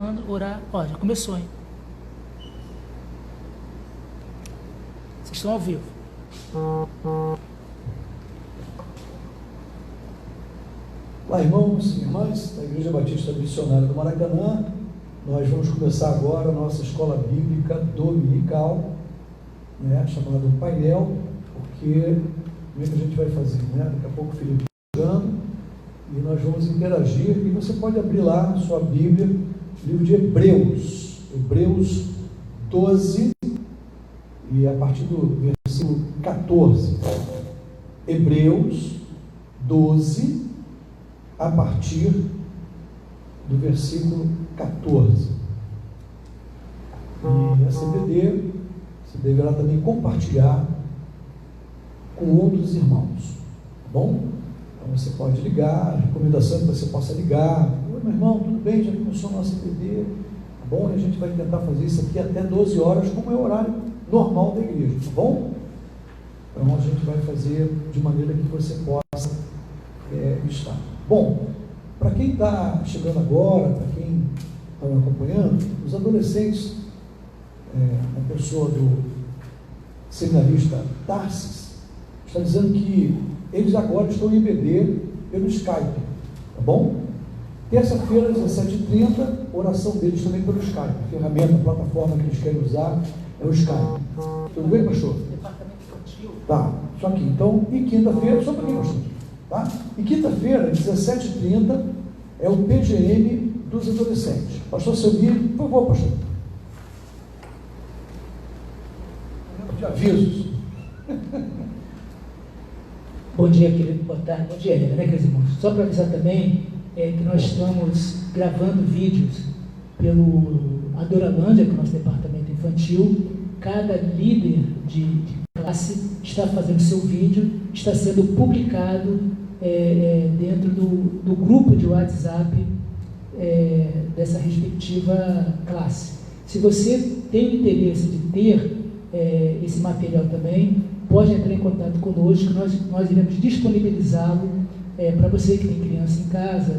quando orar. Ó, já começou, hein? Vocês estão ao vivo. Olá, irmãos e irmãs da Igreja Batista Missionária do Maracanã. Nós vamos começar agora a nossa escola bíblica dominical, chamada Painel, porque como é que a gente vai fazer, Daqui a pouco o Felipe está chegando e nós vamos interagir. E você pode abrir lá na sua Bíblia, livro de Hebreus 12, e a partir do versículo 14. Hebreus 12, a partir do versículo 14. E essa EBD você deverá também compartilhar com outros irmãos, tá bom? Então você pode ligar, a recomendação é que você possa ligar. Oi, meu irmão, tudo bem? Já começou a nossa EBD, tá bom? E a gente vai tentar fazer isso aqui até 12 horas, como é o horário normal da igreja, tá bom? Então a gente vai fazer de maneira que você possa estar. Bom, para quem está chegando agora, para quem está me acompanhando, os adolescentes, a pessoa do seminarista Tarsis, está dizendo que eles agora estão em EBD pelo Skype, tá bom? Terça-feira, às 17h30, oração deles também pelo Skype. A ferramenta, a plataforma que eles querem usar é o Skype. Tudo bem, pastor? Departamento infantil. Tá, só aqui. Então, e quinta-feira, só para quem, pastor? Tá? E quinta-feira, 17h30, é o PGM dos adolescentes. Pastor Selmir, por favor, pastor. De avisos. Bom dia, querido. Boa tarde. Bom dia, queridos irmãos? Só para avisar também que nós estamos gravando vídeos pelo Adoralândia, que é o nosso departamento infantil. Cada líder de classe está fazendo seu vídeo, está sendo publicado dentro do grupo de WhatsApp dessa respectiva classe. Se você tem interesse de ter esse material também, pode entrar em contato conosco, que nós iremos disponibilizá-lo para você que tem criança em casa,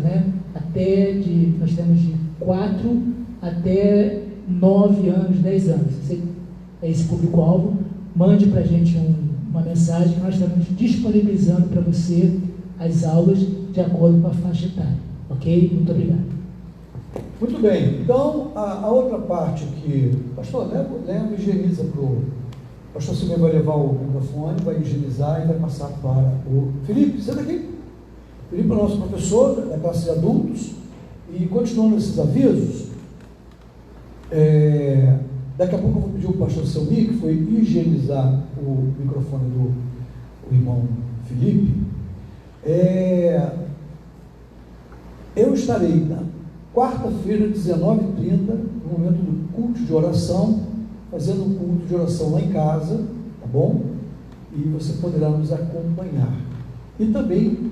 nós temos de 4 até 9 anos, 10 anos. Você é esse público-alvo, mande para a gente uma mensagem que nós estamos disponibilizando para você as aulas de acordo com a faixa etária. Ok? Muito obrigado. Muito bem. Então, a outra parte aqui, pastor, leva e higieniza para o... Pastor Silvio vai levar o microfone, vai higienizar e vai passar para o Felipe. Senta aqui. Felipe é o nosso professor da classe de adultos. E continuando esses avisos, daqui a pouco eu vou pedir ao pastor Selmi, que foi higienizar o microfone do irmão Felipe. Eu estarei na quarta-feira, 19h30, no momento do culto de oração, fazendo um culto de oração lá em casa, tá bom? E você poderá nos acompanhar. E também,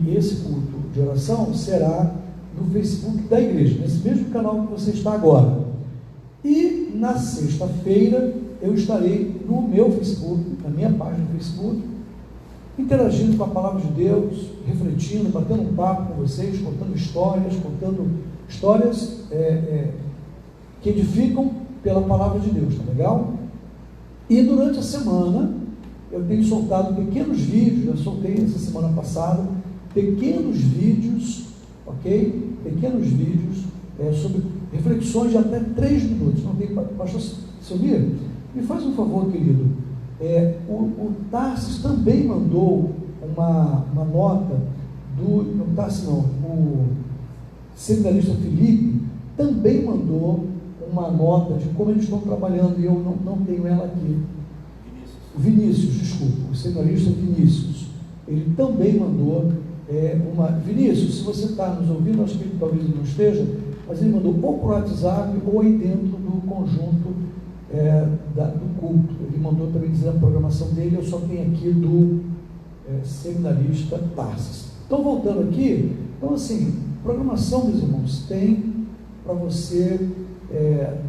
esse culto de oração será no Facebook da igreja, nesse mesmo canal que você está agora. E na sexta-feira eu estarei no meu Facebook, na minha página do Facebook, interagindo com a palavra de Deus, refletindo, batendo um papo com vocês, contando histórias que edificam pela palavra de Deus, tá legal? E durante a semana eu tenho soltado pequenos vídeos, eu soltei essa semana passada, pequenos vídeos, ok? Pequenos vídeos sobre reflexões de até 3 minutos. Não tem, pastor Silvio, me faz um favor, querido. O Tarsis também mandou uma nota não Tarsis não, o seminarista Felipe também mandou uma nota de como eles estão trabalhando, e eu não tenho ela aqui. Vinícius, desculpa, o seminarista Vinícius, ele também mandou Vinícius, se você está nos ouvindo, acho que ele talvez não esteja, mas ele mandou ou por WhatsApp ou aí dentro do conjunto do culto. Ele mandou também dizer a programação dele, eu só tenho aqui do seminarista Tarsis. Então, voltando aqui, então assim, programação, meus irmãos, tem para você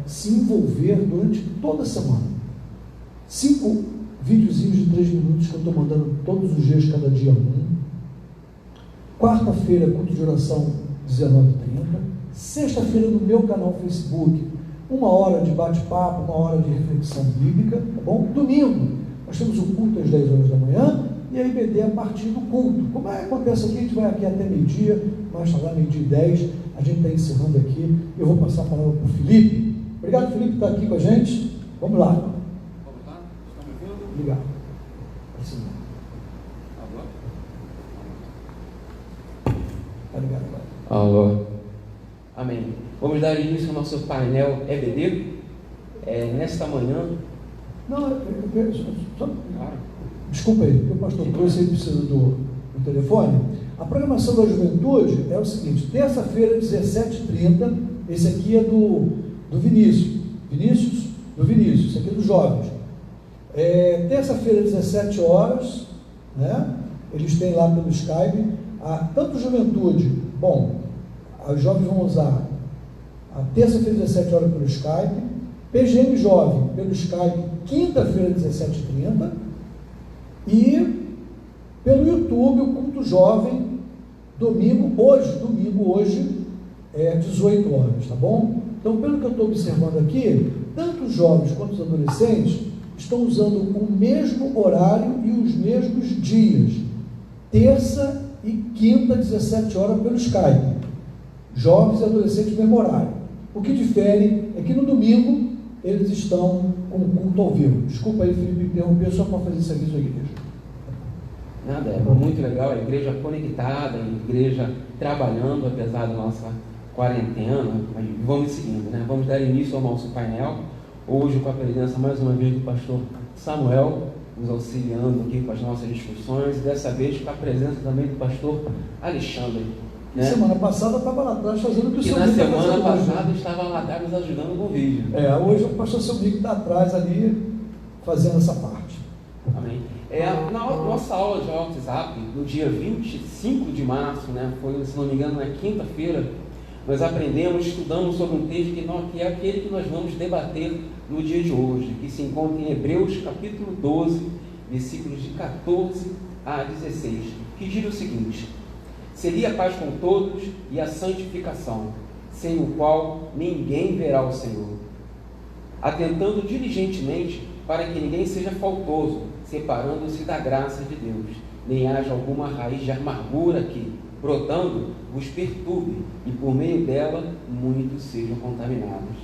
se envolver durante toda a semana. 5 videozinhos de 3 minutos que eu estou mandando todos os dias, cada dia um. Quarta-feira, culto de oração, 19h30. Sexta-feira no meu canal Facebook, 1 hora de bate-papo, 1 hora de reflexão bíblica, tá bom? Domingo, nós temos o culto às 10 horas da manhã e a IBD a partir do culto. Como acontece aqui, a gente vai aqui até meio-dia, mais tarde, meio-dia e 10, a gente está encerrando aqui. Eu vou passar a palavra para o Felipe. Obrigado, Felipe, por estar aqui com a gente. Vamos lá. Vamos lá? Estão me ouvindo? Obrigado. Assim. Tá ligado agora. Alô. Amém. Vamos dar início ao nosso painel EBD. Nesta manhã. Não, só, Claro. desculpa aí, porque o pastor trouxe aí precisa do telefone. A programação da juventude é o seguinte: terça-feira, 17h30, esse aqui é do Vinícius. Esse aqui é dos jovens. Terça-feira, 17 horas, né? Eles têm lá pelo Skype, tanto juventude, bom, os jovens vão usar a terça-feira, 17 horas pelo Skype, PGM Jovem pelo Skype, quinta-feira, 17h30, e pelo YouTube, o culto jovem, domingo, hoje, 18 horas, tá bom? Então, pelo que eu estou observando aqui, tanto os jovens quanto os adolescentes estão usando o mesmo horário e os mesmos dias, terça e quinta, 17 horas pelo Skype, jovens e adolescentes mesmo horário. O que difere é que no domingo eles estão com o culto ao vivo. Desculpa aí, Felipe, interromper só para fazer isso aqui na sua igreja. Nada, é muito legal, a igreja conectada, a igreja trabalhando, apesar da nossa quarentena, mas vamos seguindo, né? Vamos dar início ao nosso painel, hoje com a presença mais uma vez do pastor Samuel, nos auxiliando aqui com as nossas discussões, e dessa vez com a presença também do pastor Alexandre. Né? Semana passada estava lá atrás fazendo o que o seu na Mico semana hoje, passada né? estava lá atrás nos ajudando com o vídeo. Hoje o pastor seu Mico está atrás ali, fazendo essa parte. Amém. Na nossa aula de WhatsApp, no dia 25 de março, né, foi, se não me engano, na quinta-feira, nós estudamos sobre um texto que é aquele que nós vamos debater no dia de hoje, que se encontra em Hebreus capítulo 12, versículos de 14 a 16, que diz o seguinte: seria a paz com todos e a santificação, sem o qual ninguém verá o Senhor, atentando diligentemente para que ninguém seja faltoso, separando-se da graça de Deus, nem haja alguma raiz de amargura que, brotando, vos perturbe, e por meio dela muitos sejam contaminados.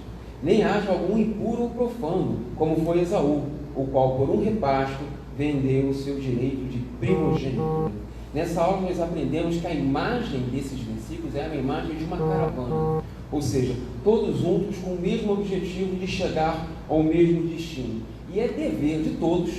Nem haja algum impuro ou profano, como foi Esaú, o qual por um repasto vendeu o seu direito de primogenitura. Nessa aula nós aprendemos que a imagem desses versículos é uma imagem de uma caravana, ou seja, todos juntos com o mesmo objetivo de chegar ao mesmo destino. E é dever de todos,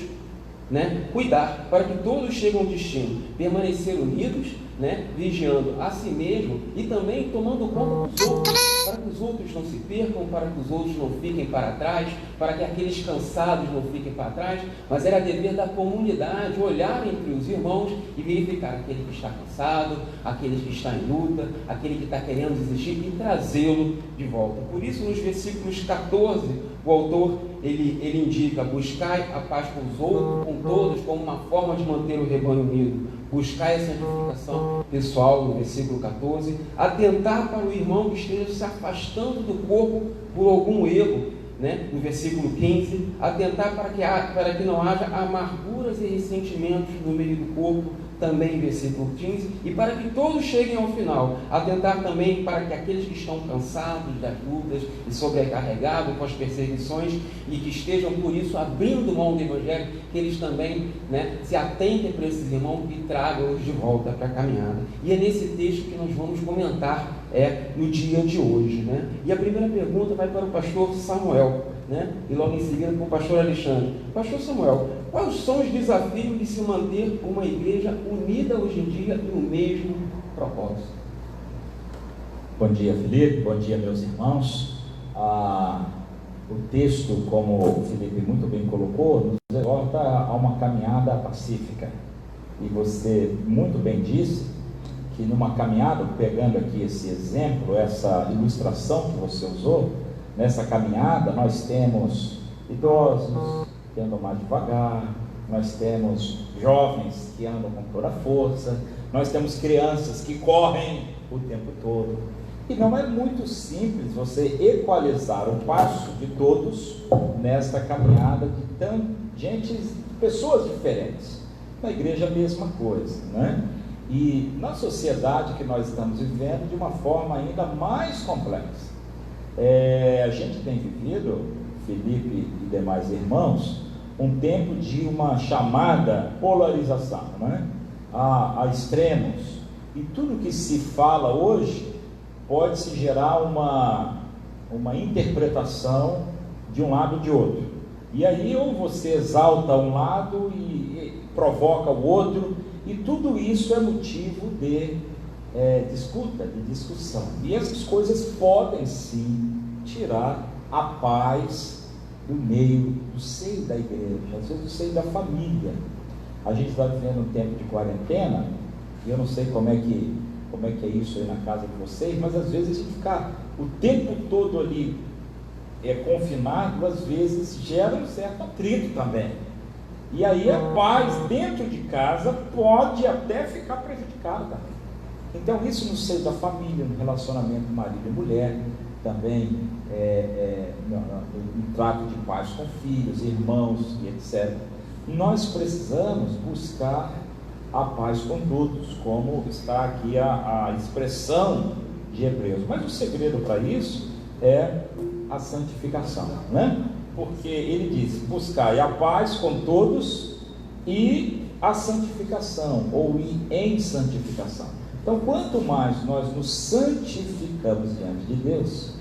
né, cuidar para que todos cheguem ao destino, permanecer unidos, né, vigiando a si mesmo e também tomando conta dos outros, para que os outros não se percam, para que os outros não fiquem para trás, para que aqueles cansados não fiquem para trás, mas era dever da comunidade olhar entre os irmãos e verificar aquele que está cansado, aquele que está em luta, aquele que está querendo desistir e trazê-lo de volta. Por isso, nos versículos 14, o autor ele indica: buscai a paz com os outros, com todos, como uma forma de manter o rebanho unido. Buscai a santificação pessoal, no versículo 14, atentar para o irmão que esteja se afastando do corpo por algum erro, né? No versículo 15, atentar para que não haja amarguras e ressentimentos no meio do corpo, também versículo 15, e para que todos cheguem ao final, atentar também para que aqueles que estão cansados das lutas e sobrecarregados com as perseguições e que estejam por isso abrindo mão do Evangelho, que eles também, né, se atentem para esses irmãos e tragam-os de volta para a caminhada. E é nesse texto que nós vamos comentar no dia de hoje, né? E a primeira pergunta vai para o pastor Samuel, né? E logo em seguida para o pastor Alexandre. Pastor Samuel, quais são os desafios de se manter uma igreja unida hoje em dia e o mesmo propósito? Bom dia, Felipe, bom dia, meus irmãos. O texto, como o Felipe muito bem colocou, nos exorta a uma caminhada pacífica. E você muito bem disse que numa caminhada, pegando aqui esse exemplo, essa ilustração que você usou, nessa caminhada nós temos idosos que andam mais devagar, nós temos jovens que andam com toda a força, nós temos crianças que correm o tempo todo, E não é muito simples você equalizar o passo de todos nesta caminhada de pessoas diferentes. Na igreja a mesma coisa, né? E na sociedade que nós estamos vivendo de uma forma ainda mais complexa. A gente tem vivido, Felipe e demais irmãos, um tempo de uma chamada polarização, né? A extremos. E tudo que se fala hoje pode-se gerar uma interpretação de um lado ou de outro. E aí ou você exalta um lado e provoca o outro, e tudo isso é motivo de disputa, de discussão. E essas coisas podem sim tirar a paz do meio, do seio da igreja, às vezes do seio da família. A gente está vivendo um tempo de quarentena, e eu não sei como é que é isso aí na casa de vocês, mas às vezes a gente ficar o tempo todo ali confinado, às vezes gera um certo atrito também. E aí a paz dentro de casa pode até ficar prejudicada. Então isso no seio da família, no relacionamento marido e mulher, também no trato de pais com filhos, irmãos e etc. Nós precisamos buscar a paz com todos, como está aqui a expressão de Hebreus. Mas o segredo para isso é a santificação, né? Porque ele diz: buscai a paz com todos e a santificação, ou ir em santificação. Então, quanto mais nós nos santificamos diante de Deus,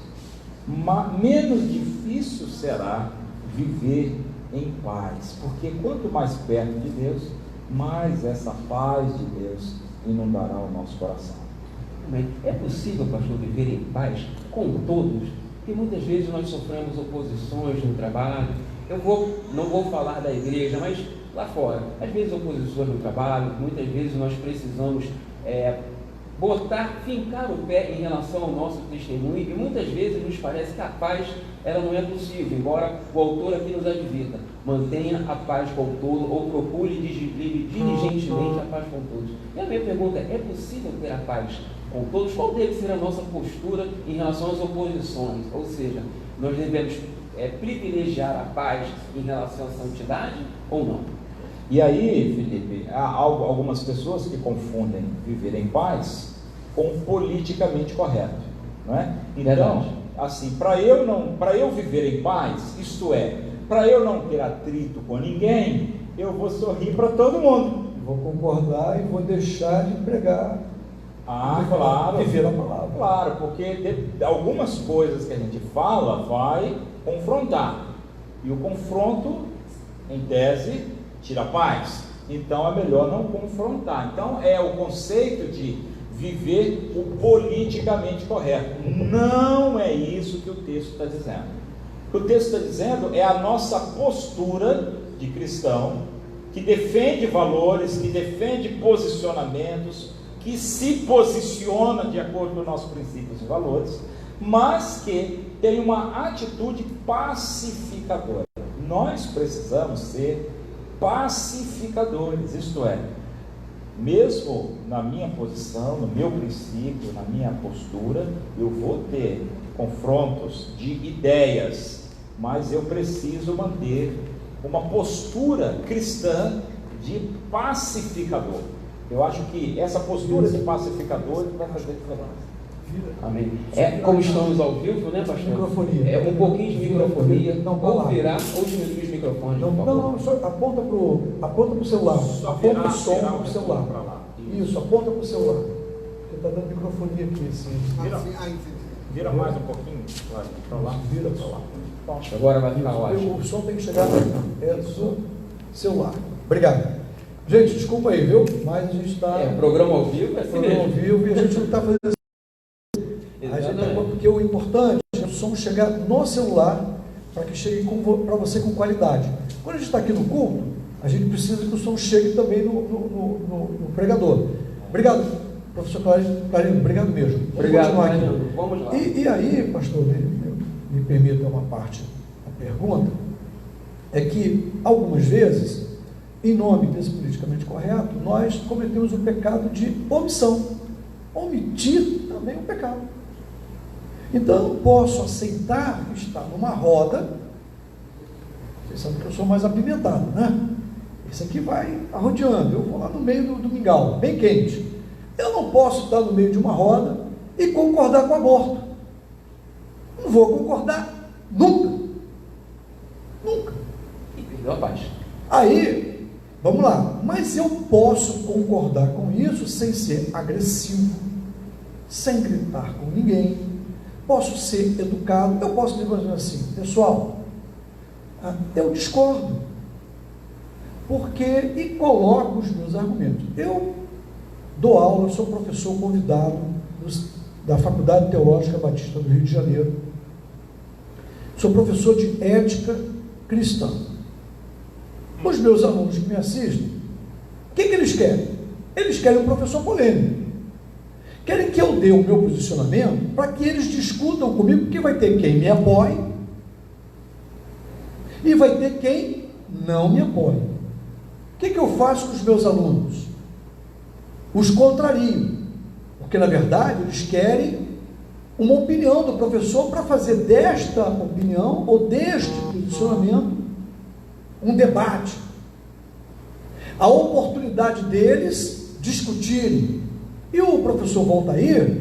menos difícil será viver em paz, porque quanto mais perto de Deus, mais essa paz de Deus inundará o nosso coração. É possível, pastor, viver em paz com todos? Porque muitas vezes nós sofremos oposições no trabalho. Não vou falar da igreja, mas lá fora, às vezes oposições no trabalho, muitas vezes nós precisamos fincar o pé em relação ao nosso testemunho, e muitas vezes nos parece que a paz ela não é possível, embora o autor aqui nos advirta: mantenha a paz com todo, ou procure diligentemente a paz com todos. E a minha pergunta é possível ter a paz com todos? Qual deve ser a nossa postura em relação às oposições? Ou seja, nós devemos privilegiar a paz em relação à santidade ou não? E aí, Felipe, há algumas pessoas que confundem viver em paz com politicamente correto, não é? Então, assim, para eu viver em paz, isto é, para eu não ter atrito com ninguém, eu vou sorrir para todo mundo. Vou concordar e vou deixar de pregar. Claro. Viver a palavra. Claro, porque algumas coisas que a gente fala vai confrontar. E o confronto, em tese, tira a paz. Então é melhor não confrontar. Então é o conceito de viver o politicamente correto. Não é isso que o texto está dizendo. O que o texto está dizendo é a nossa postura de cristão, que defende valores, que defende posicionamentos, que se posiciona de acordo com os nossos princípios e valores, mas que tem uma atitude pacificadora. Nós precisamos ser pacificadores, isto é, mesmo na minha posição, no meu princípio, na minha postura, eu vou ter confrontos de ideias, mas eu preciso manter uma postura cristã de pacificador. Eu acho que essa postura de pacificador vai fazer diferença. Amém. Como estamos ao vivo, né, pastor? Microfonia. Um pouquinho de microfonia. Não, ou virar ou diminuir os microfones. Não, só aponta pro celular. Aponta o som pro celular. Isso, aponta pro celular. Porque está dando microfonia aqui, assim. Vira mais um pouquinho para lá. Vira para lá. Agora vai ficar ótimo. O som tem que chegar do celular. Obrigado. Gente, desculpa aí, viu? Mas a gente está. Programa ao vivo é assim programa ao vivo, e a gente não está fazendo Exatamente. porque o importante é o som chegar no celular para que chegue para você com qualidade. Quando a gente está aqui no culto, a gente precisa que o som chegue também no pregador. Obrigado, professor Clarino, obrigado mesmo. Obrigado, vamos lá. E aí, pastor, me permita uma parte da pergunta, é que algumas vezes, em nome desse politicamente correto, nós cometemos o pecado de omissão. Omitir também é um pecado. Então eu não posso aceitar estar numa roda. Vocês sabem que eu sou mais apimentado, né? Esse aqui vai arrodeando, eu vou lá no meio do mingau, bem quente. Eu não posso estar no meio de uma roda e concordar com o aborto. Não vou concordar nunca. Nunca. E perdeu a paz. Aí, vamos lá, mas eu posso concordar com isso sem ser agressivo, sem gritar com ninguém, posso ser educado, eu posso dizer assim, pessoal, eu discordo, porque, e coloco os meus argumentos. Eu dou aula, eu sou professor convidado da Faculdade Teológica Batista do Rio de Janeiro, sou professor de ética cristã. Os meus alunos que me assistem, o que eles querem? Eles querem um professor polêmico. Querem que eu dê o meu posicionamento para que eles discutam comigo, porque vai ter quem me apoie e vai ter quem não me apoie. O que eu faço com os meus alunos? Os contrario, porque na verdade eles querem uma opinião do professor para fazer desta opinião ou deste posicionamento um debate, a oportunidade deles discutirem. E o professor Valtair,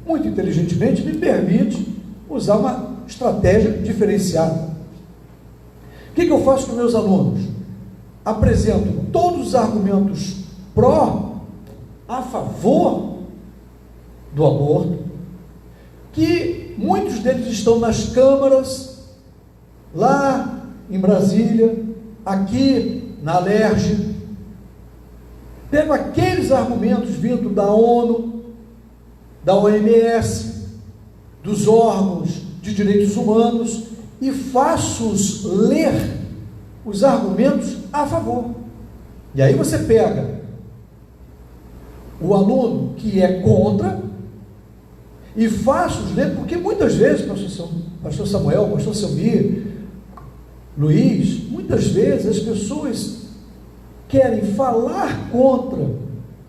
muito inteligentemente, me permite usar uma estratégia diferenciada. O que eu faço com meus alunos? Apresento todos os argumentos a favor do aborto, que muitos deles estão nas câmaras, lá em Brasília, aqui na Alerj. Pego aqueles argumentos vindo da ONU, da OMS, dos órgãos de direitos humanos e faço-os ler os argumentos a favor. E aí você pega o aluno que é contra e faço-os ler, porque muitas vezes, pastor Samuel, pastor Selmir, Luiz, muitas vezes as pessoas querem falar contra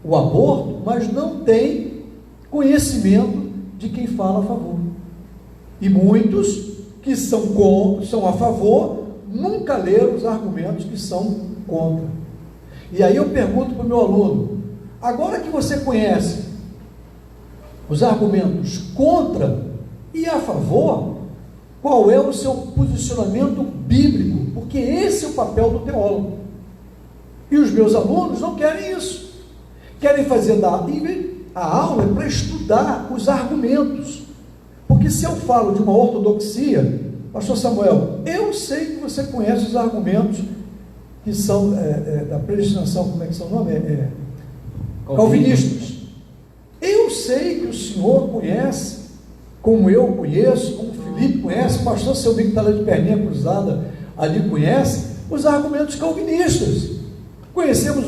o aborto, mas não têm conhecimento de quem fala a favor. E muitos que são a favor, nunca leram os argumentos que são contra. E aí eu pergunto para o meu aluno, agora que você conhece os argumentos contra e a favor, qual é o seu posicionamento bíblico? Porque esse é o papel do teólogo. E os meus alunos não querem isso. Querem fazer a aula é para estudar os argumentos. Porque se eu falo de uma ortodoxia, pastor Samuel, eu sei que você conhece os argumentos que são da predestinação, como é que são o nome? Calvinistas. Eu sei que o senhor conhece, como eu conheço, como o Felipe conhece, o pastor Selmir que está lá de perninha cruzada ali conhece, os argumentos calvinistas. Conhecemos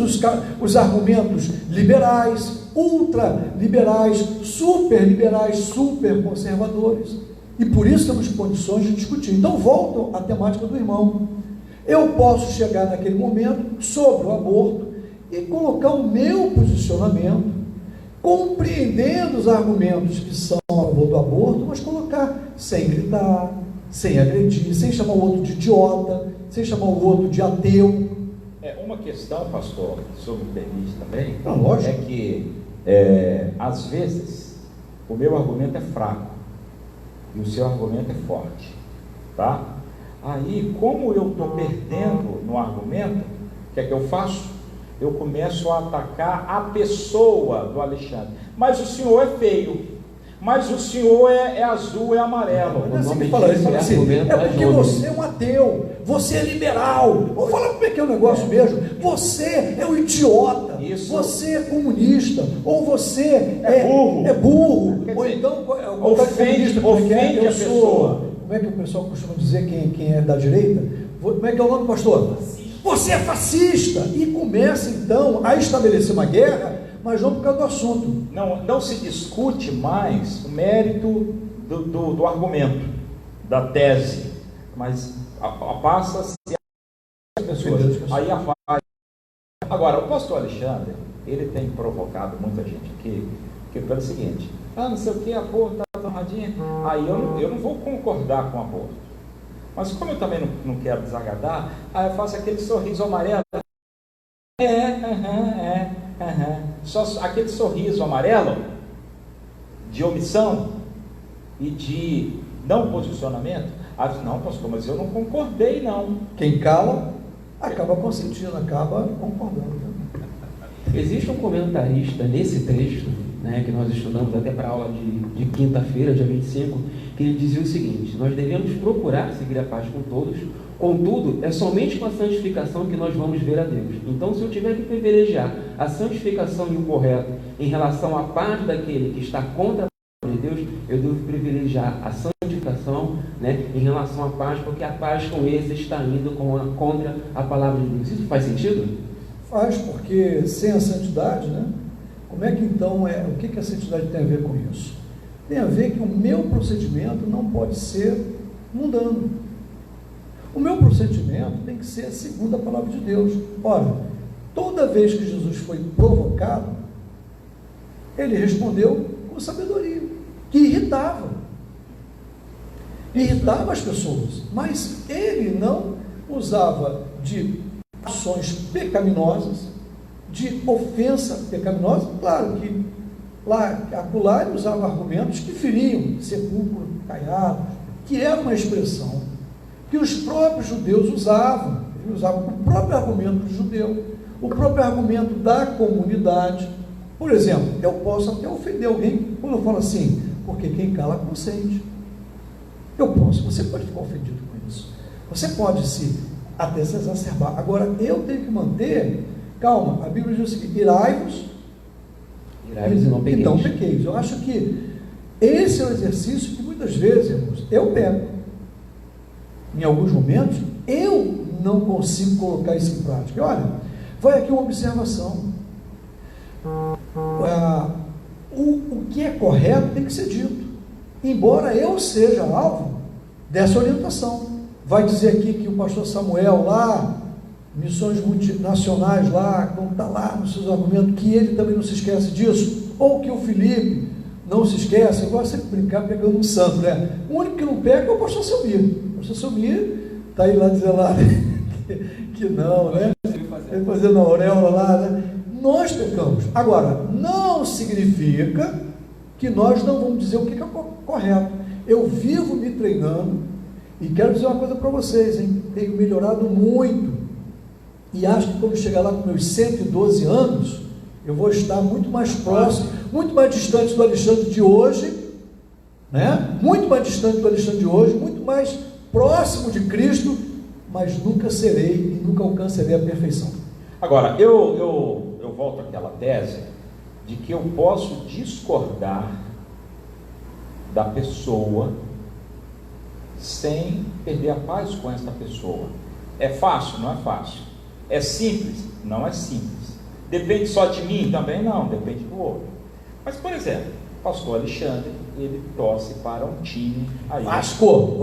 os argumentos liberais, ultraliberais, superliberais, superconservadores. E por isso temos condições de discutir. Então, volto à temática do irmão. Eu posso chegar naquele momento sobre o aborto e colocar o meu posicionamento, compreendendo os argumentos que são a favor do aborto, mas colocar sem gritar, sem agredir, sem chamar o outro de idiota, sem chamar o outro de ateu. Uma questão, pastor, se o senhor me permite também, lógico. é que às vezes o meu argumento é fraco e o seu argumento é forte, tá? Aí, como eu estou perdendo no argumento, o que é que eu faço? Eu começo a atacar a pessoa do Alexandre. Mas o senhor é feio. Mas o senhor é azul, é amarelo. Não é assim que fala, ele fala assim, é porque você é um ateu, você é liberal. Vamos falar como é que é o negócio mesmo. Você é um idiota, isso. você é comunista, ou você burro. É burro. Quer Ou dizer, então ofende a pessoa. Como é que o pessoal costuma dizer quem é da direita? Como é que é o nome, pastor? Você é fascista. E começa então a estabelecer uma guerra, mas não por causa do assunto. Não se discute mais o mérito do argumento, da tese, mas passa-se a pessoas. Aí a paz. Agora, o pastor Alexandre, ele tem provocado muita gente aqui, que pelo seguinte, não sei o que, aborto, torradinha, aí eu não vou concordar com o aborto. Mas como eu também não quero desagradar, aí eu faço aquele sorriso amarelo. Só aquele sorriso amarelo de omissão e de não posicionamento. Não, pastor, mas eu não concordei, não. Quem cala, acaba consentindo, acaba concordando. Existe um comentarista nesse texto, né, que nós estudamos até para a aula de quinta-feira, dia 25, que ele dizia o seguinte: nós devemos procurar seguir a paz com todos, contudo, é somente com a santificação que nós vamos ver a Deus. Então, se eu tiver que privilegiar a santificação e o correto em relação à paz daquele que está contra a paz de Deus, eu devo privilegiar a santificação, né, em relação à paz, porque a paz com esse está indo contra a palavra de Deus. Isso faz sentido? Faz, porque sem a santidade, né? Como é que então o que a santidade tem a ver com isso? Tem a ver que o meu procedimento não pode ser mundano. O meu procedimento tem que ser segundo a palavra de Deus. Ora, toda vez que Jesus foi provocado, ele respondeu com sabedoria, que irritava as pessoas, mas ele não usava de ações pecaminosas, de ofensa pecaminosa. Claro que acolá ele usava argumentos que feriam, sepulcro caiado, que era uma expressão que os próprios judeus usavam. Eles usavam o próprio argumento do judeu, o próprio argumento da comunidade. Por exemplo, eu posso até ofender alguém quando eu falo assim, porque quem cala consente. Você pode ficar ofendido com isso, você pode até se exacerbar. Agora, eu tenho que manter calma. A Bíblia diz o seguinte: irai-vos e não pequeis. Eu acho que esse é o exercício que muitas vezes, irmãos, eu pego. Em alguns momentos, eu não consigo colocar isso em prática. Olha, vai aqui uma observação. O que é correto tem que ser dito, embora eu seja alvo dessa orientação. Vai dizer aqui que o pastor Samuel lá, missões multinacionais lá, como está lá nos seus argumentos, que ele também não se esquece disso, ou que o Felipe não se esquece. Eu gosto sempre de brincar pegando um santo, né? O único que não pega é o pastor Selmir. O pastor Selmir está aí lá dizendo lá que não, né? Ele fazendo a auréola lá, né? Nós pecamos. Agora, não significa que nós não vamos dizer o que é correto. Eu vivo me treinando e quero dizer uma coisa para vocês, hein? Tenho melhorado muito e acho que quando chegar lá com meus 112 anos, eu vou estar muito mais próximo, muito mais distante do Alexandre de hoje, né? Muito mais distante do Alexandre de hoje, muito mais próximo de Cristo, mas nunca serei e nunca alcançarei a perfeição. Agora, eu volto àquela tese de que eu posso discordar da pessoa sem perder a paz com essa pessoa. É fácil? Não é fácil. É simples? Não é simples. Depende só de mim? Também não, depende do outro. Mas, por exemplo, o pastor Alexandre, ele torce para um time aí. Vasco,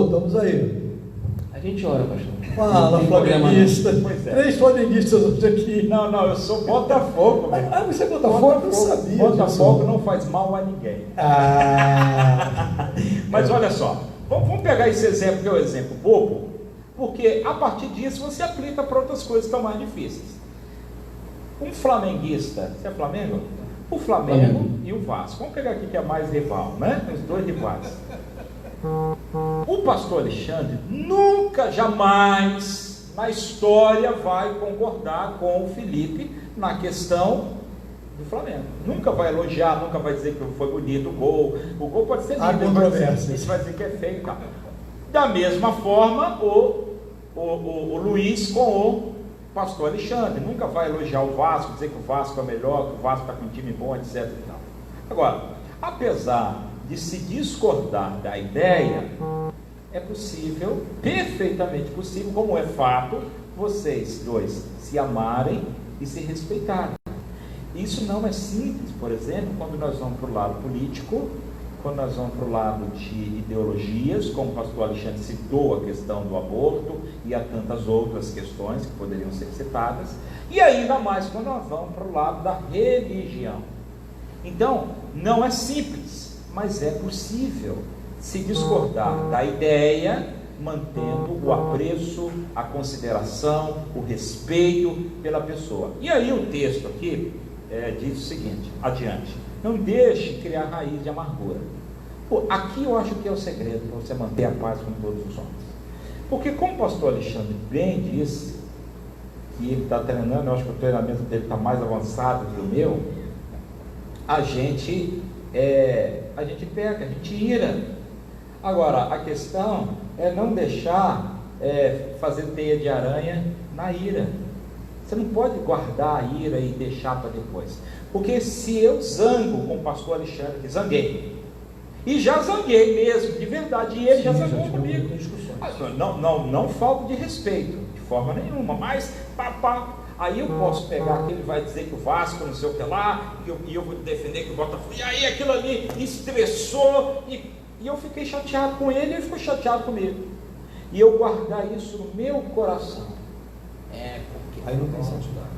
estamos aí. A gente ora, pastor. Fala, flamenguista. Pois é. 3 flamenguistas hoje aqui. Não, eu sou Botafogo. Você é Botafogo? Eu não sabia. Botafogo não faz mal a ninguém. Mas olha só, vamos pegar esse exemplo, que é um exemplo bobo, porque a partir disso você aplica para outras coisas que estão mais difíceis. Um flamenguista, você é Flamengo? O Flamengo e o Vasco. Vamos pegar aqui que é mais rival, né? Os dois rivais. O pastor Alexandre nunca, jamais na história vai concordar com o Felipe na questão do Flamengo. Nunca vai elogiar, nunca vai dizer que foi bonito o gol. O gol pode ser lindo, ele vai dizer que é feio e tal. Da mesma forma, o Luiz com o pastor Alexandre nunca vai elogiar o Vasco, dizer que o Vasco é melhor, que o Vasco está com um time bom, etc. E tal. Agora, apesar de se discordar da ideia, é possível, perfeitamente possível, como é fato, vocês dois se amarem e se respeitarem. Isso não é simples, por exemplo, quando nós vamos para o lado político, quando nós vamos para o lado de ideologias, como o pastor Alexandre citou a questão do aborto e há tantas outras questões que poderiam ser citadas, e ainda mais quando nós vamos para o lado da religião. Então, não é simples, mas é possível se discordar da ideia, mantendo o apreço, a consideração, o respeito pela pessoa. E aí o texto aqui diz o seguinte, adiante: não deixe criar raiz de amargura. Pô, aqui eu acho que é o segredo para você manter a paz com todos os homens. Porque como o pastor Alexandre bem disse, que ele está treinando, eu acho que o treinamento dele está mais avançado que o meu, a gente peca, a gente ira. Agora, a questão é não deixar fazer teia de aranha na ira. Você não pode guardar a ira e deixar para depois. Porque se eu zango com o pastor Alexandre, que zanguei, e já zanguei mesmo, de verdade, e ele já zangou comigo. Não falta de respeito, de forma nenhuma, mas aí eu posso pegar que ele vai dizer que o Vasco não sei o que lá, e eu vou defender que o Botafogo, e aí aquilo ali estressou, e eu fiquei chateado com ele, e ele ficou chateado comigo. E eu guardar isso no meu coração, porque aí não tem santidade.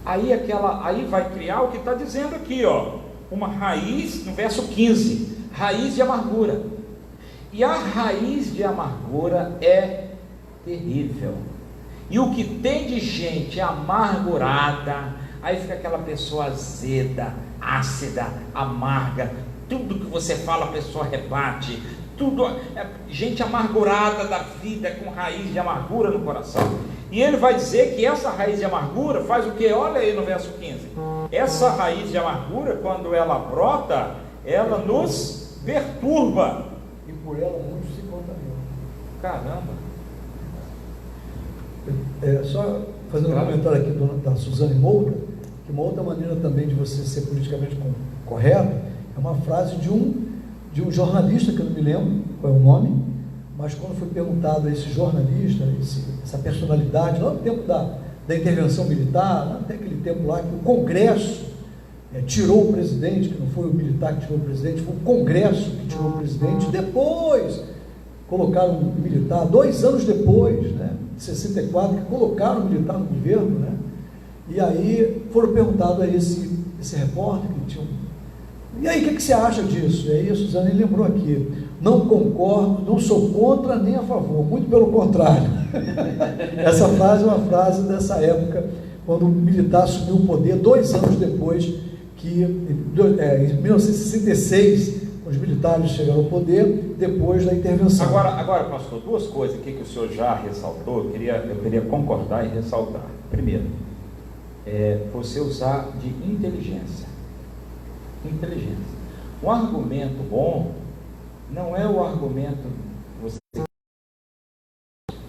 Aí vai criar o que está dizendo aqui, ó, uma raiz, no verso 15, raiz de amargura. E a raiz de amargura é terrível. E o que tem de gente amargurada, aí fica aquela pessoa azeda, ácida, amarga, tudo que você fala a pessoa rebate, tudo, gente amargurada da vida, com raiz de amargura no coração. E ele vai dizer que essa raiz de amargura faz o que? Olha aí no verso 15, essa raiz de amargura, quando ela brota, ela nos perturba, E por ela muitos se contaminam. caramba. Só fazendo um comentário aqui da Suzane Moura, que uma outra maneira também de você ser politicamente correto, é uma frase de um jornalista, que eu não me lembro qual é o nome, mas quando foi perguntado a esse jornalista, essa personalidade, lá no tempo da intervenção militar, lá até aquele tempo lá que o Congresso tirou o presidente, que não foi o militar que tirou o presidente, foi o Congresso que tirou o presidente, depois colocaram um militar, 2 anos depois, né, de 64, que colocaram o militar no governo, né, e aí foram perguntados a esse repórter, que tinha e aí, o que você acha disso? E aí a Suzane lembrou aqui: não concordo, não sou contra nem a favor, muito pelo contrário. Essa frase é uma frase dessa época, quando o militar assumiu o poder 2 anos depois que, em 1966, os militares chegaram ao poder, depois da intervenção. Agora, pastor, 2 coisas aqui que o senhor já ressaltou, eu queria concordar e ressaltar. Primeiro, você usar de inteligência. Um argumento bom não é o argumento que você,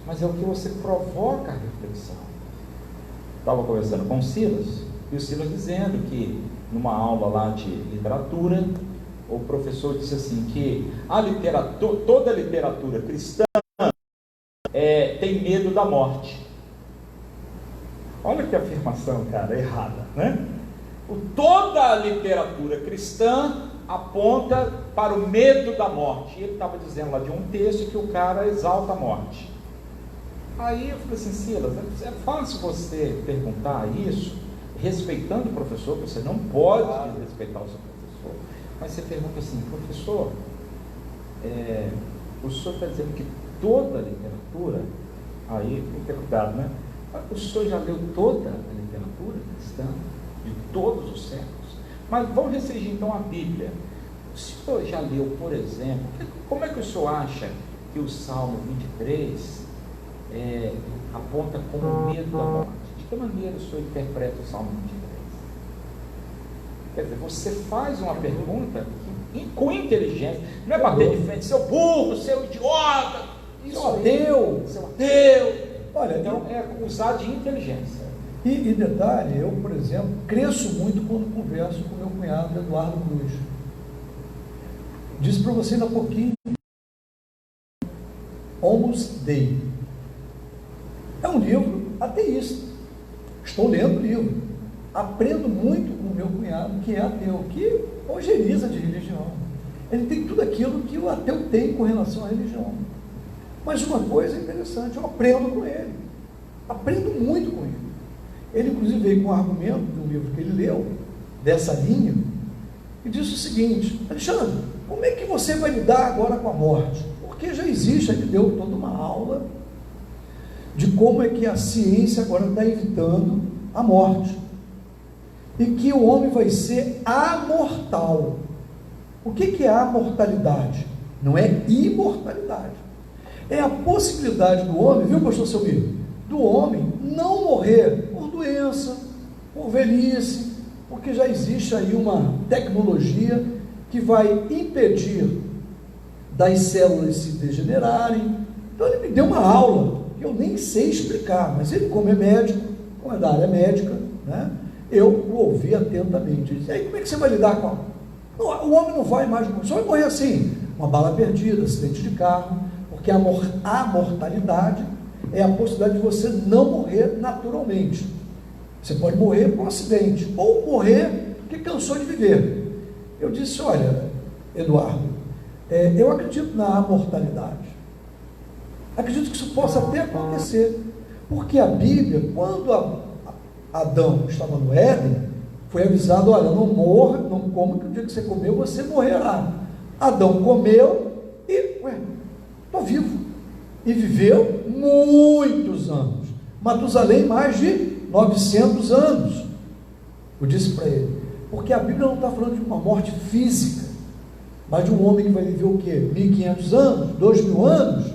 mas é o que você provoca a reflexão. Estava conversando com o Silas, e o Silas dizendo que numa aula lá de literatura, o professor disse assim, que toda a literatura cristã tem medo da morte. Olha que afirmação, cara, errada, né? Toda a literatura cristã aponta para o medo da morte. E ele estava dizendo lá de um texto que o cara exalta a morte. Aí eu falei assim, Silas, é fácil você perguntar isso, respeitando o professor, você não pode respeitar o seu professor, mas você pergunta assim, professor, o senhor está dizendo que toda a literatura, aí tem que ter cuidado, né? O senhor já leu toda a literatura cristã? De todos os séculos, mas vamos restringir então a Bíblia. O senhor já leu, por exemplo, como é que o senhor acha que o Salmo 23 aponta como medo da morte? De que maneira o senhor interpreta o Salmo 23? Quer dizer, você faz uma pergunta com inteligência, não é bater de frente, seu burro, seu idiota, seu ateu. Olha, então é usar de inteligência. E detalhe, eu, por exemplo, cresço muito quando converso com meu cunhado Eduardo Cruz. Disse para você ainda há pouquinho, Almost Day. É um livro ateísta. Estou lendo o livro. Aprendo muito com o meu cunhado, que é ateu, que ojeriza de religião. Ele tem tudo aquilo que o ateu tem com relação à religião. Mas uma coisa interessante, eu aprendo com ele. Aprendo muito com ele. Ele, inclusive, veio com um argumento de um livro que ele leu, dessa linha, e disse o seguinte: Alexandre, como é que você vai lidar agora com a morte? Porque já existe, ele deu toda uma aula de como é que a ciência agora está evitando a morte, e que o homem vai ser amortal. O que é a mortalidade? Não é imortalidade, é a possibilidade do homem, viu, pastor Selmir? Do homem não morrer por doença, por velhice, porque já existe aí uma tecnologia que vai impedir das células se degenerarem. Então ele me deu uma aula que eu nem sei explicar, mas ele, como é médico, como é da área médica, né, eu o ouvi atentamente. Ele disse: e aí, como é que você vai lidar com a... O homem não vai mais, só vai morrer assim, uma bala perdida, acidente de carro, porque a mortalidade é a possibilidade de você não morrer naturalmente. Você pode morrer por um acidente, ou morrer porque cansou de viver. Eu disse: olha, Eduardo, eu acredito na amortalidade, acredito que isso possa até acontecer, porque a Bíblia, quando Adão estava no Éden, foi avisado: olha, não morra, não coma, que o dia que você comer, você morrerá. Adão comeu e, estou vivo, e viveu muitos anos. Matusalém, mais de 900 anos. Eu disse para ele, porque a Bíblia não está falando de uma morte física, mas de um homem que vai viver o quê? 1500 anos, 2000 anos,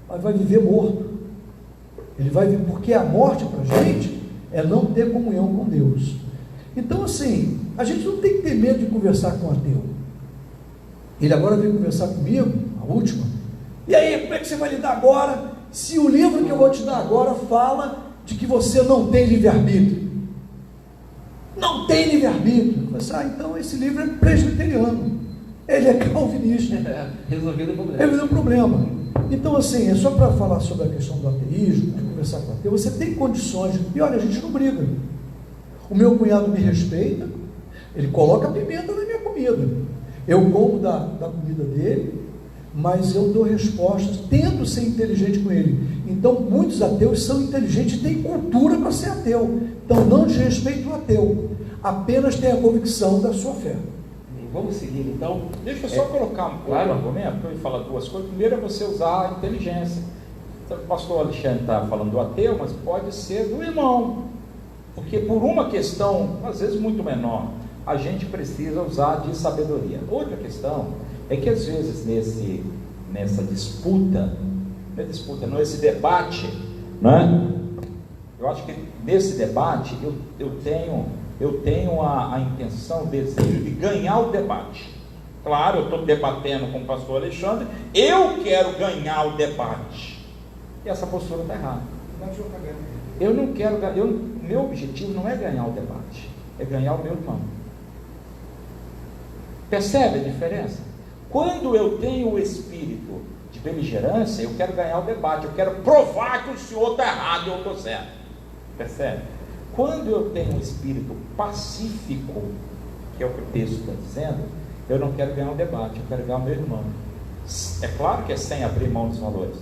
mas vai viver morto. Ele vai viver, porque a morte para a gente é não ter comunhão com Deus. Então, assim, a gente não tem que ter medo de conversar com o ateu. Ele agora veio conversar comigo, a última. E aí, como é que você vai lidar agora, se o livro que eu vou te dar agora fala de que você não tem livre-arbítrio? Não tem livre-arbítrio. Eu falei: então esse livro é presbiteriano, ele é calvinista. Resolvido o problema. Resolveu o problema. Então, assim, é só para falar sobre a questão do ateísmo, de conversar com o ateu, você tem condições, e olha, a gente não briga. O meu cunhado me respeita, ele coloca pimenta na minha comida, eu como da comida dele, mas eu dou respostas, tento ser inteligente com ele. Então, muitos ateus são inteligentes e têm cultura para ser ateu, então não desrespeita o ateu, apenas tem a convicção da sua fé. Vamos seguir então. Deixa eu só colocar um argumento, eu ia falar duas coisas. Primeiro é você usar a inteligência. Então, o pastor Alexandre está falando do ateu, mas pode ser do irmão, porque por uma questão, às vezes muito menor, a gente precisa usar de sabedoria. Outra questão é que às vezes nessa disputa, não, esse debate, né? Eu acho que nesse debate eu tenho a intenção, o desejo de ganhar o debate. Claro, eu estou debatendo com o pastor Alexandre, eu quero ganhar o debate, e essa postura está errada. Eu não quero, meu objetivo não é ganhar o debate, é ganhar o meu irmão. Percebe a diferença? Quando eu tenho o espírito de beligerância, eu quero ganhar o debate, eu quero provar que o senhor está errado e eu estou certo. Percebe? Quando eu tenho um espírito pacífico, que é o que o texto está dizendo, eu não quero ganhar um debate, eu quero ganhar o meu irmão. É claro que é sem abrir mão dos valores,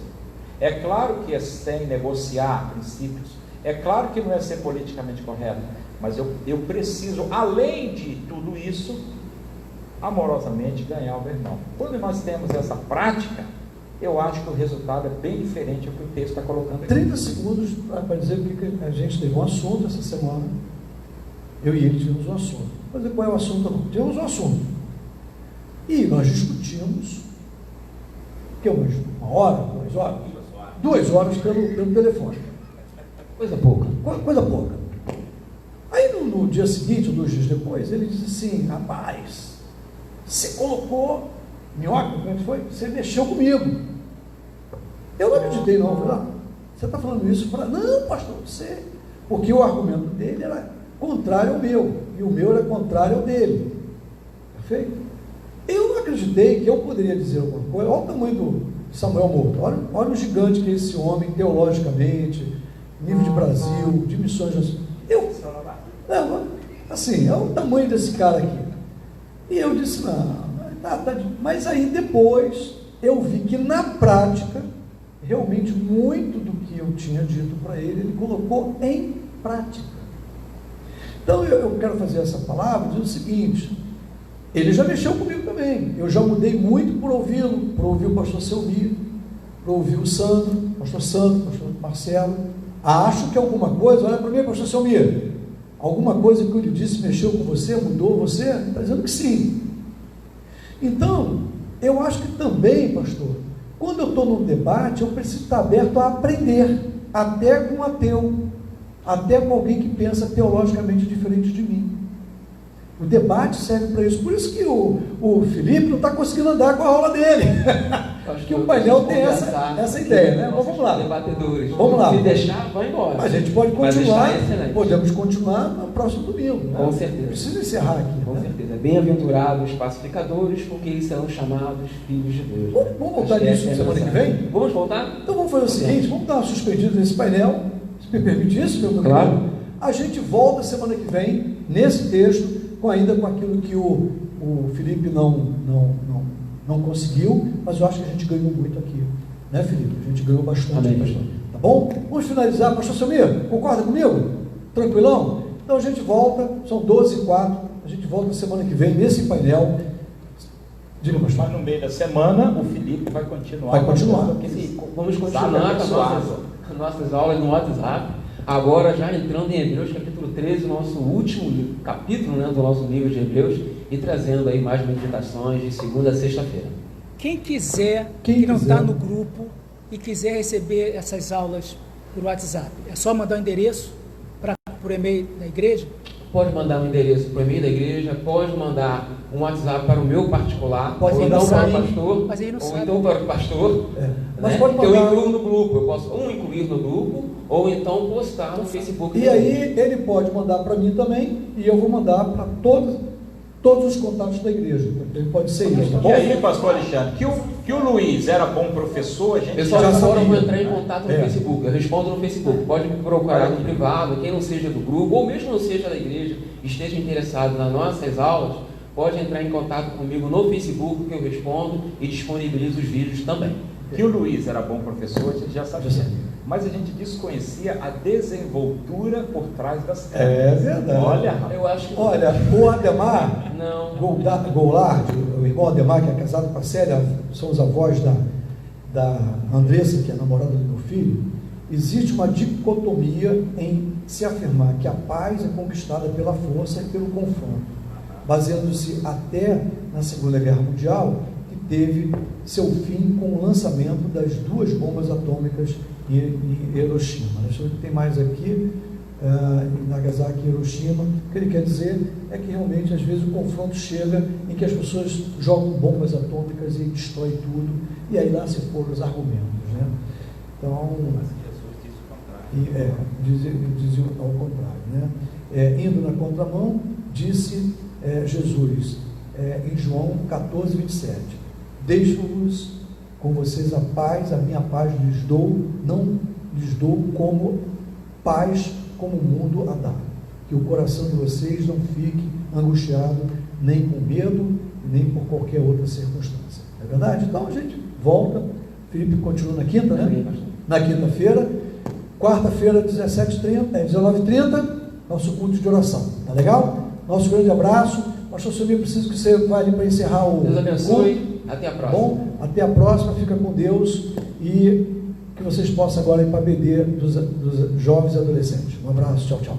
é claro que é sem negociar princípios, é claro que não é ser politicamente correto, mas eu preciso, além de tudo isso, amorosamente ganhar o meu irmão. Quando nós temos essa prática, eu acho que o resultado é bem diferente do que o texto está colocando aqui. 30 segundos para dizer o que a gente teve um assunto essa semana. Eu e ele tivemos um assunto. Vou dizer qual é o assunto não. Tivemos um assunto. E nós discutimos, que uma hora, 2 horas? 2 horas pelo telefone. Coisa pouca. Coisa pouca. Aí no dia seguinte, ou 2 dias depois, ele disse assim: rapaz, você colocou minhoca, como é que foi? Você mexeu comigo. Eu não acreditei não. Eu falei: você está falando isso para... Não, pastor, você... Porque o argumento dele era contrário ao meu, e o meu era contrário ao dele. Perfeito? Eu não acreditei que eu poderia dizer alguma coisa. Olha o tamanho do Samuel Morto, olha o gigante que é esse homem, teologicamente, nível de Brasil, de missões. Assim, é o tamanho desse cara aqui. E eu disse: não, mas aí depois eu vi que na prática, realmente muito do que eu tinha dito para ele colocou em prática. Então eu quero fazer essa palavra dizendo o seguinte: Ele já mexeu comigo também. Eu já mudei muito por ouvi-lo, por ouvir o pastor Selmir, por ouvir o Sandro, pastor Marcelo. Acho que alguma coisa, olha para mim, pastor Selmir, alguma coisa que eu lhe disse mexeu com você, mudou você? Está dizendo que sim. Então, eu acho que também, pastor, quando eu estou num debate, eu preciso estar aberto a aprender, até com um ateu, até com alguém que pensa teologicamente diferente de mim. O debate serve para isso. Por isso que o Felipe não está conseguindo andar com a aula dele. Acho que o painel tem essa ideia, né? Mas vamos lá. Debatedores. Vamos lá. Se deixar, vai embora. A gente pode continuar. Podemos continuar no próximo domingo. Né? Com certeza. Preciso encerrar aqui. Com né? certeza. Bem-aventurados pacificadores, porque eles serão chamados filhos de Deus. Vamos voltar nisso semana que vem? Vamos voltar? Então vamos fazer o seguinte: vamos dar uma suspendida nesse painel. Se me permite isso, meu querido? Claro. A gente volta semana que vem nesse texto, ainda com aquilo que o Felipe não conseguiu, mas eu acho que a gente ganhou muito aqui, né, Felipe? A gente ganhou bastante. Amém, aqui, pastor. tá bom? Vamos finalizar, pastor Selmir, concorda comigo? Tranquilão? Então a gente volta, são 12h04, a gente volta semana que vem nesse painel. Diga, pastor. Mas no meio da semana o Felipe vai continuar. Vai continuar. Vamos continuar com as nossas aulas no WhatsApp. Agora já entrando em Hebreus capítulo 13, nosso último capítulo, né, do nosso livro de Hebreus, e trazendo aí mais meditações de segunda a sexta-feira. Quem quiser, que não está no grupo e quiser receber essas aulas por WhatsApp, é só mandar o endereço por e-mail da igreja? Pode mandar um endereço para o e-mail da igreja, pode mandar um WhatsApp para o meu particular, pode ou mandar então para o para pastor, mas ele não ou sabe. então para o pastor, Mas né, pode que eu mandar. incluo no grupo. Eu posso incluir no grupo, ou então postar no Facebook. E aí ele pode mandar para mim também, e eu vou mandar para todos os contatos da igreja. Ele pode ser isso, tá bom? E aí, pastor Alexandre, que o Luiz era bom professor, a gente Pessoal, já agora eu vou sabia. entrar em contato no Facebook, eu respondo no Facebook, pode me procurar no privado, quem não seja do grupo, ou mesmo não seja da igreja, esteja interessado nas nossas aulas, pode entrar em contato comigo no Facebook, que eu respondo e disponibilizo os vídeos também. Que o Luiz era bom professor, a gente já sabia. Mas a gente desconhecia a desenvoltura por trás das câmeras. É verdade. Olha, rapaz. Eu acho que... Olha, o Ademar Não. Goulart, o irmão Ademar, que é casado com a Célia, são os avós da Andressa, que é a namorada do meu filho. Existe uma dicotomia em se afirmar que a paz é conquistada pela força e pelo confronto, baseando-se até na Segunda Guerra Mundial, que teve seu fim com o lançamento das 2 bombas atômicas em Hiroshima. Deixa eu ver o que tem mais aqui, em Nagasaki e Hiroshima. O que ele quer dizer é que realmente às vezes o confronto chega em que as pessoas jogam bombas atômicas e destrói tudo, e aí lá se foram os argumentos, né? Então, dizia ao contrário, né? Indo na contramão, disse Jesus em João 14:27, deixo-vos com vocês a paz, a minha paz lhes dou, não lhes dou como paz como o mundo a dá, que o coração de vocês não fique angustiado, nem com medo, nem por qualquer outra circunstância. É verdade? Então a gente volta, Felipe continua na quinta, né? Na quinta-feira, quarta-feira, 19h30, nosso culto de oração. Tá legal? Nosso grande abraço. Pastor Selmir, preciso que você vá ali para encerrar o Deus abençoe. culto. Até a próxima. Bom, até a próxima. Fica com Deus e que vocês possam agora ir para a BD dos jovens e adolescentes. Um abraço. Tchau, tchau.